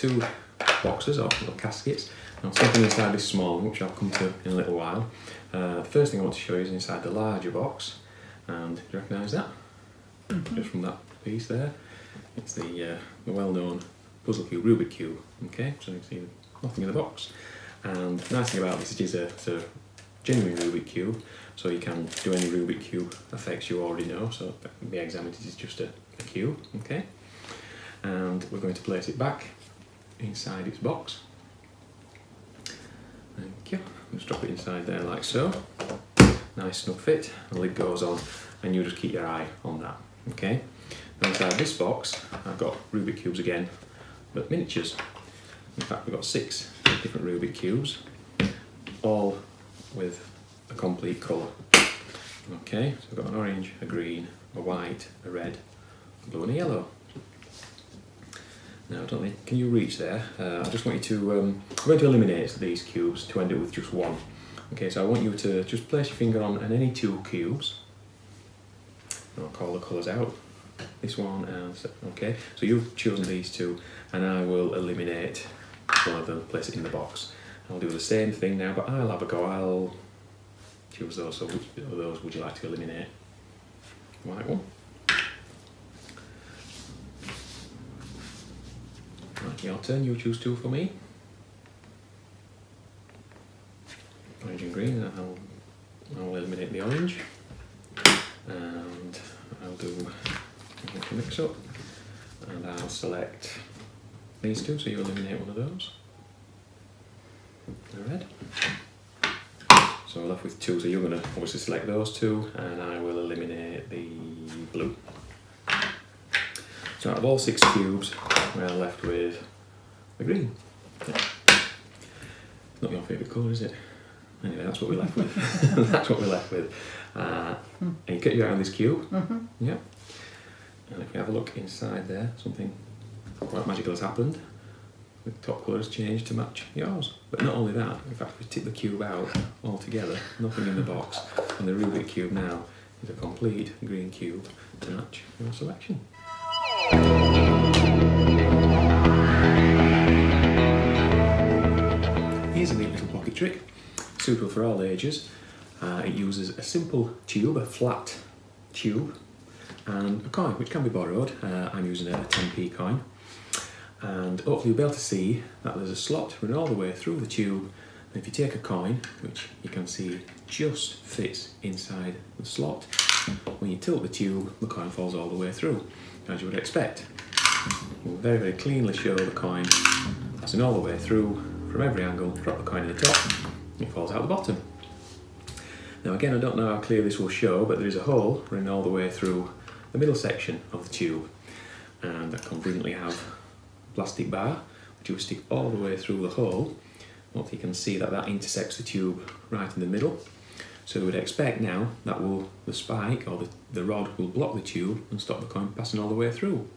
two boxes or little caskets. Now something inside this small one, which I'll come to in a little while. The first thing I want to show you is inside the larger box, and do you recognise that? Just from that piece there. It's the well-known puzzle cube, Rubik cube. Okay, so you can see nothing in the box. And the nice thing about this is it's a genuine Rubik cube, so you can do any Rubik cube effects you already know. So the example is just a cube. Okay, and we're going to place it back inside its box. Thank you. Just drop it inside there like so. Nice snug fit. The lid goes on, and you just keep your eye on that. Okay. Now inside this box, I've got Rubik cubes again, but miniatures. In fact, we've got 6 different Rubik cubes, all with a complete colour. Okay, so we've got an orange, a green, a white, a red, a blue and a yellow. Now, can you reach there? I just want you to, we're going to eliminate these cubes to end up with just one. Okay, so I want you to just place your finger on any 2 cubes. And I'll call the colours out. This one and, okay, so you've chosen these 2, and I will eliminate one of them, place it in the box. I'll do the same thing now, but I'll have a go. I'll choose those, so which of those would you like to eliminate? White one. Right, your turn, you choose 2 for me. Orange and green, I'll eliminate the orange. And I'll do a mix up. And I'll select these 2, so you eliminate one of those. The red. So we're left with 2, so you're going to obviously select those 2, and I will eliminate the blue. So out of all 6 cubes, we're left with the green. Yeah. Not your favourite colour, is it? Anyway, that's what we're left with. That's what we're left with. And you get your eye on this cube. Yeah. And if you have a look inside there, something quite magical has happened. The top colour has changed to match yours. But not only that, in fact, we tip the cube out altogether, nothing in the box, and the Rubik cube now is a complete green cube to match your selection. Here's a neat little pocket trick, suitable for all ages. It uses a simple tube, a flat tube, and a coin, which can be borrowed. I'm using a 10p coin. And hopefully you'll be able to see that there's a slot running all the way through the tube. And if you take a coin, which you can see just fits inside the slot, when you tilt the tube, the coin falls all the way through, as you would expect. We'll very, very cleanly show the coin passing all the way through from every angle. Drop the coin in the top, and it falls out the bottom. Now again, I don't know how clear this will show, but there is a hole running all the way through the middle section of the tube, and that conveniently have plastic bar which you will stick all the way through the hole. Hopefully you can see that intersects the tube right in the middle. So we would expect now that the spike or the rod will block the tube and stop the coin passing all the way through.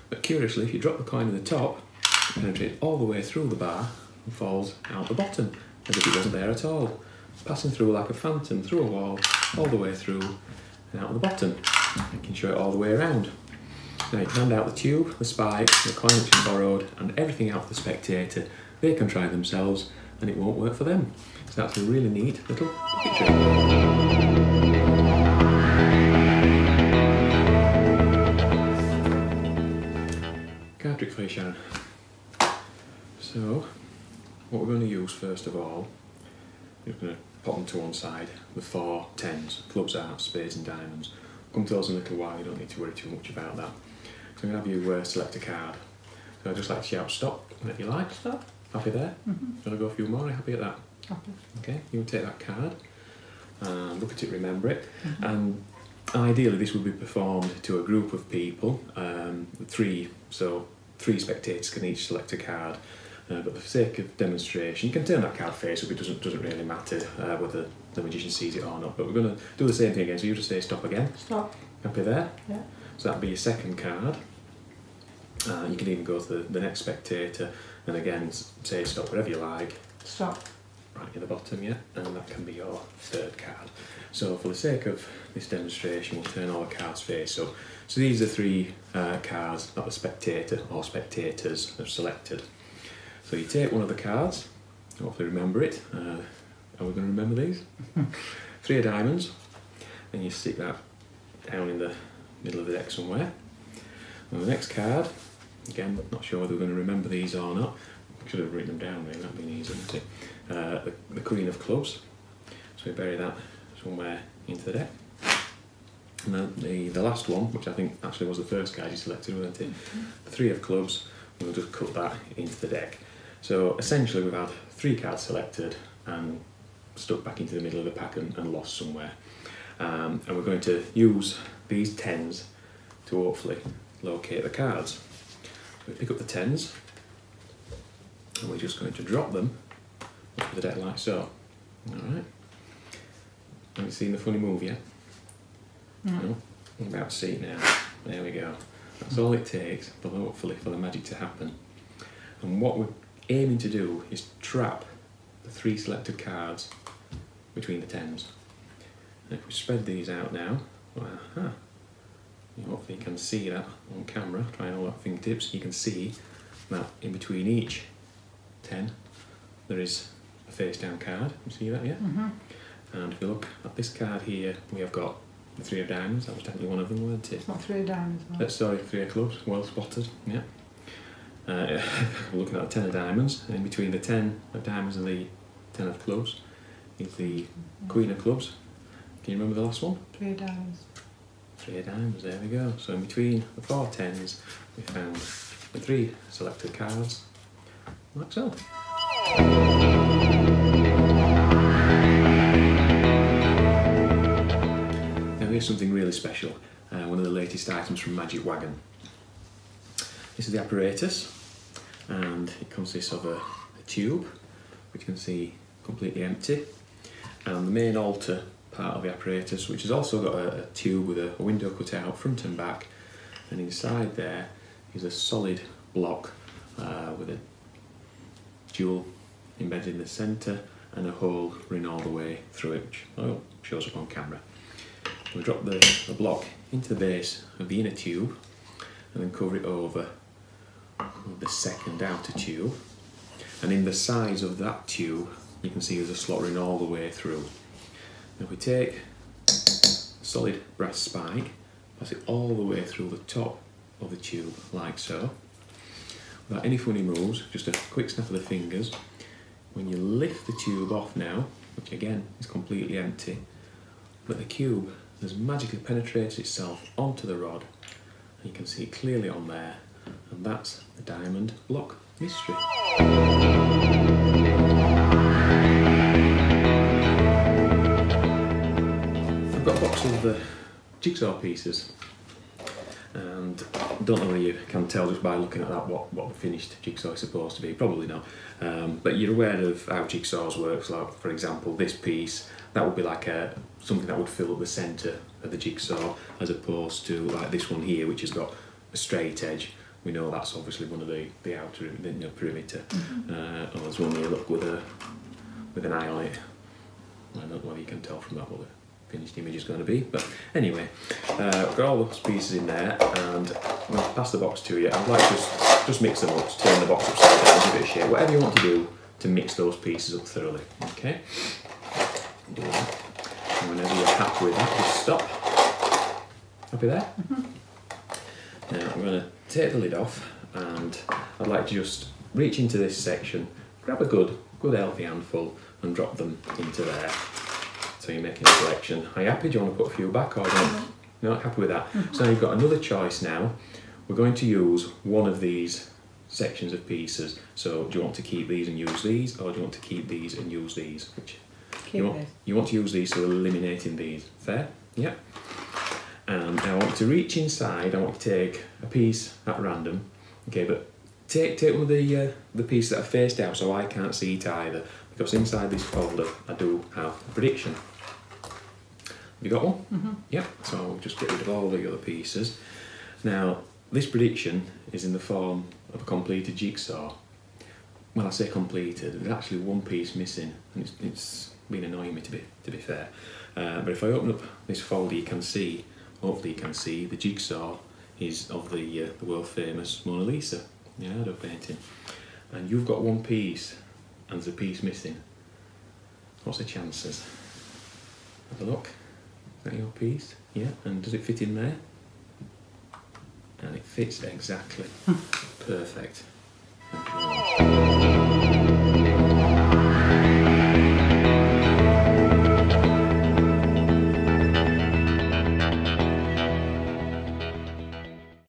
But curiously, if you drop the coin in the top, it penetrates all the way through the bar and falls out the bottom as if it wasn't there at all, passing through like a phantom through a wall, all the way through and out the bottom. You can show it all the way around. Now you can hand out the tube, the spike, the coin which is borrowed, and everything out for the spectator. They can try themselves, and it won't work for them. So that's a really neat little pocket trick. Card trick for you, Sharon. So, what we're going to use first of all, we're going to pop them to one side, the 4 tens, clubs, hearts, spades and diamonds. We'll come to those in a little while, you don't need to worry too much about that. So I'm going to have you select a card. So I'd just like to shout stop whenever you like. Stop. Happy there? Do you want to go a few more? Are you happy at that? Happy. Okay, you take that card and look at it, remember it. And ideally this would be performed to a group of people, 3, so 3 spectators can each select a card. But for the sake of demonstration, you can turn that card face up, it doesn't really matter whether the magician sees it or not. But we're going to do the same thing again, so you just say stop again. Stop. Happy there? Yeah. So that'll be your second card. You can even go to the next spectator and again say stop wherever you like. Stop. right near the bottom, yeah, and that can be your third card. So for the sake of this demonstration, we'll turn all the cards face up. So these are 3 cards that the spectator or spectators have selected. So you take one of the cards, hopefully remember it. Are we going to remember these? 3 of diamonds, and you stick that down in the middle of the deck somewhere. And the next card, again, not sure whether we're going to remember these or not. Should have written them down really, that'd been easy, wouldn't it? The Queen of Clubs. So we bury that somewhere into the deck. And then the last one, which I think actually was the first card you selected, wasn't it? The 3 of Clubs, we'll just cut that into the deck. So essentially we've had 3 cards selected and stuck back into the middle of the pack and lost somewhere. And we're going to use these 10s to hopefully locate the cards. So we pick up the 10s, and we're just going to drop them into the deck like so. Alright. Have you seen the funny move yet? No? I'm about to see it now. There we go. That's all it takes, for hopefully, for the magic to happen. And what we're aiming to do is trap the 3 selected cards between the 10s. And if we spread these out now, hopefully you can see that on camera, trying all that fingertips, you can see that in between each 10 there is a face down card. You see that, yeah? And if you look at this card here, we have got the 3 of diamonds. That was definitely one of them, wasn't it? It's not 3 of diamonds, no. Sorry, 3 of clubs, well spotted, yeah. We're looking at the 10 of diamonds, and in between the 10 of diamonds and the 10 of clubs is the Queen of Clubs. Can you remember the last one? 3 of diamonds. 3 of diamonds, there we go. So in between the 4 10s, we found the 3 selected cards, like so. Now here's something really special, one of the latest items from Magic Wagon. This is the apparatus, and it consists of a tube, which you can see completely empty, and the main altar part of the apparatus, which has also got a tube with a window cut out front and back, and inside there is a solid block with a jewel embedded in the centre and a hole running all the way through it, which shows up on camera. We'll drop the block into the base of the inner tube and then cover it over with the second outer tube, and in the sides of that tube you can see there's a slot running all the way through. Now if we take a solid brass spike, pass it all the way through the top of the tube like so, without any funny moves, just a quick snap of the fingers. When you lift the tube off now, which again is completely empty, but the cube has magically penetrated itself onto the rod, and you can see it clearly on there, and that's the diamond block mystery. I've got a box of jigsaw pieces, and I don't know whether you can tell just by looking at that what the finished jigsaw is supposed to be, probably not. But you're aware of how jigsaws works, like for example this piece, that would be like something that would fill up the centre of the jigsaw, as opposed to like this one here, which has got a straight edge. We know that's obviously one of the outer perimeter. Or there's one here, look, with an eye on it. I don't know whether you can tell from that what the finished image is going to be, but anyway, I've got all those pieces in there, and I'm going to pass the box to you. I'd like to just mix them up, just turn the box upside down, give it a shake, whatever you want to do to mix those pieces up thoroughly, okay? Do that. And whenever you're happy with that, just stop. Happy there? Now I'm going to take the lid off, and I'd like to just reach into this section, grab a good healthy handful and drop them into there. So you're making a selection. Are you happy? Do you want to put a few back, or don't? You're not happy with that? So now you've got another choice now. We're going to use one of these sections of pieces. So do you want to keep these and use these, or do you want to keep these and use these? Which you want to use these, so eliminating these. Fair? Yeah. And now I want to reach inside. I want to take a piece at random. Okay, but take one of the pieces that are faced out, so I can't see it either, because inside this folder I do have a prediction. Have you got one? Yep. So I'll just get rid of all the other pieces. Now this prediction is in the form of a completed jigsaw. well, I say completed, there's actually one piece missing, and it's been annoying me to be fair. But if I open up this folder, you can see, hopefully you can see, the jigsaw is of the world famous Mona Lisa, Leonardo painting. And you've got one piece, and there's a piece missing. What's the chances? Have a look. Is that your piece? Yeah, and does it fit in there? And it fits exactly. Perfect. Thank you very much.